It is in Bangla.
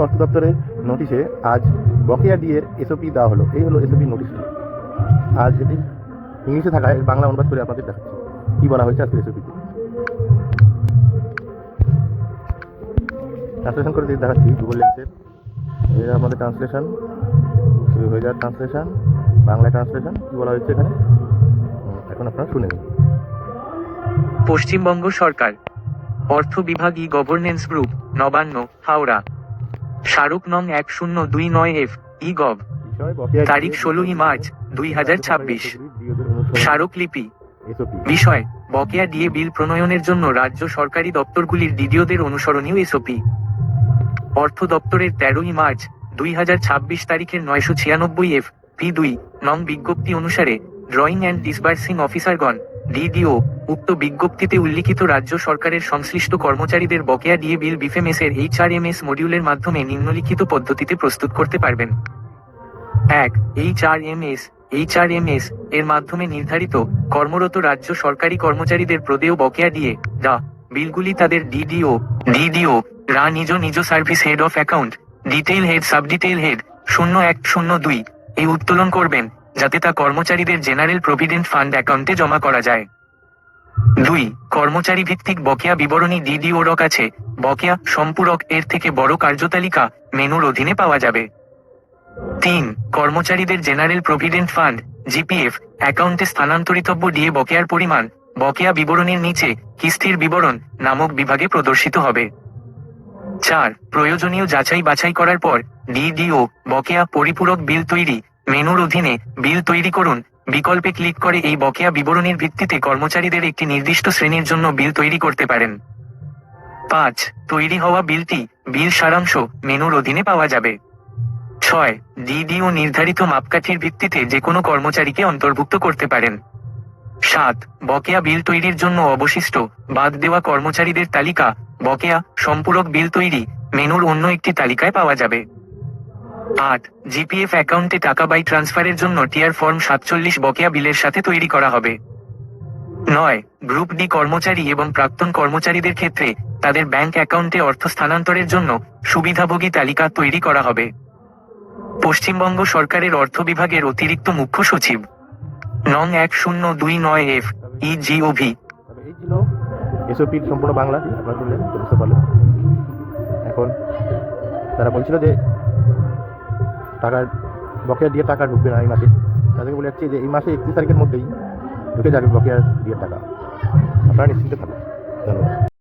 অর্থ দপ্তরের নোটিশে আজ বকেয়া ডিএর এসওপি দেওয়া হলো। এই হলো এসওপি নোটিশটি। আজ এটি ইংলিশে থাকায় বাংলা অনুবাদ করে আপনাদের দেখাচ্ছি কী বলা হয়েছে আজকের এসওপিতে। ট্রান্সলেশন করে দিয়ে দেখাচ্ছি গুগল লেন্সের। এটা আমাদের ট্রান্সলেশন শুরু হয়ে যাওয়ার ট্রান্সলেশন, বাংলা ট্রান্সলেশন কী বলা হয়েছে এখানে এখন আপনারা শুনে নিন। পশ্চিমবঙ্গ সরকার, অর্থ বিভাগ, ই গভর্নেন্স গ্রুপ, নবান্ন, হাওড়া। স্মারক নং 1029 এফ ই গভ, তারিখ 16ই মার্চ 2026। স্মারক লিপি। বিষয়: বকেয়া ডিএ বিল প্রণয়নের জন্য রাজ্য সরকারি দপ্তরগুলির ডিডিওদের অনুসরণীয় এসওপি। অর্থ দপ্তরের 13ই মার্চ 2026 তারিখের 996 এফ পি 2 নং বিজ্ঞপ্তি অনুসারে ড্রয়িং অ্যান্ড ডিসবার্সিং অফিসারগণ ডিডিও উক্ত বিজ্ঞপ্তিতে উল্লিখিত রাজ্য সরকারের সংশ্লিষ্ট কর্মচারীদের বকেয়া ডিএ বিল বিফএমএস এর এইচআরএমএস মডিউলের মাধ্যমে নিম্নলিখিত পদ্ধতিতে প্রস্তুত করতে পারবেন। 1. এইচআরএমএস এর মাধ্যমে নির্ধারিত কর্মরত রাজ্য সরকারি কর্মচারীদের প্রদেয় বকেয়া ডিএ বিলগুলি তাদের ডিডিও রা নিজ নিজ service head of account, detail head, sub detail head 0102 এ উত্তোলন করবেন, যাতে তা কর্মচারীদের জেনারেল প্রভিডেন্ট ফান্ড অ্যাকাউন্টে জমা করা যায়। 2. কর্মচারী ভিত্তিক বকেয়া বিবরণী ডিডিওর কাছে বকেয়া সম্পূরক এর থেকে বড় কার্যতালিকা মেনুর অধীনে পাওয়া যাবে। 3. কর্মচারীদের জেনারেল প্রভিডেন্ট ফান্ড জিপিএফ অ্যাকাউন্টে স্থানান্তরিতব্য ডিএ বকেয়ার পরিমাণ বকেয়া বিবরণীর নিচে কিস্তির বিবরণ নামক বিভাগে প্রদর্শিত হবে। 4. প্রয়োজনীয় যাচাই বাছাই করার পর ডিডিও বকেয়া পরিপূরক বিল তৈরি মেনুর অধীনে বিল তৈরি করুন বিকল্পে ক্লিক করে এই বকেয়া বিবরণীর ভিত্তিতে কর্মচারীদের একটি নির্দিষ্ট শ্রেণীর জন্য বিল তৈরি করতে পারেন। 5. তৈরি হওয়া বিলটি বিল সারাংশ মেনুর অধীনে পাওয়া যাবে। 6. ডিডিও নির্ধারিত মাপকাঠির ভিত্তিতে যে কোনো কর্মচারীকে অন্তর্ভুক্ত করতে পারেন। 7. বকেয়া বিল তৈরির জন্য অবশিষ্ট বাদ দেওয়া কর্মচারীদের তালিকা বকেয়া সম্পূরক বিল তৈরি মেনুর অন্য একটি তালিকায় পাওয়া যাবে। 8. জিপিএফ অ্যাকাউন্টে টাকা বাই ট্রান্সফারের জন্য টিআর ফর্ম 47 বকেয়া বিলের সাথে তৈরি করা হবে। 9. গ্রুপ ডি কর্মচারী এবং প্রাক্তন কর্মচারীদের ক্ষেত্রে তাদের ব্যাংক অ্যাকাউন্টে অর্থ স্থানান্তরের জন্য সুবিধাভোগী তালিকা তৈরি করা হবে। পশ্চিমবঙ্গ সরকারের অর্থ বিভাগের অতিরিক্ত মুখ্য সচিব নং 1029 এফ ইজিওভি। এই ছিল এসওপির সম্পূর্ণ বাংলাটি, আপনারা শুনলেন, বুঝতে পারলেন। এখন তারা বলছিল যে টাকার বকেয়া দিয়ে টাকা ঢুকবে না এই মাসে, তাদেরকে বলে যাচ্ছি যে এই মাসে 31 তারিখের মধ্যেই ঢুকে যাবে বকেয়া দিয়ে টাকা। আপনারা নিশ্চিন্তে থাকুন। ধন্যবাদ।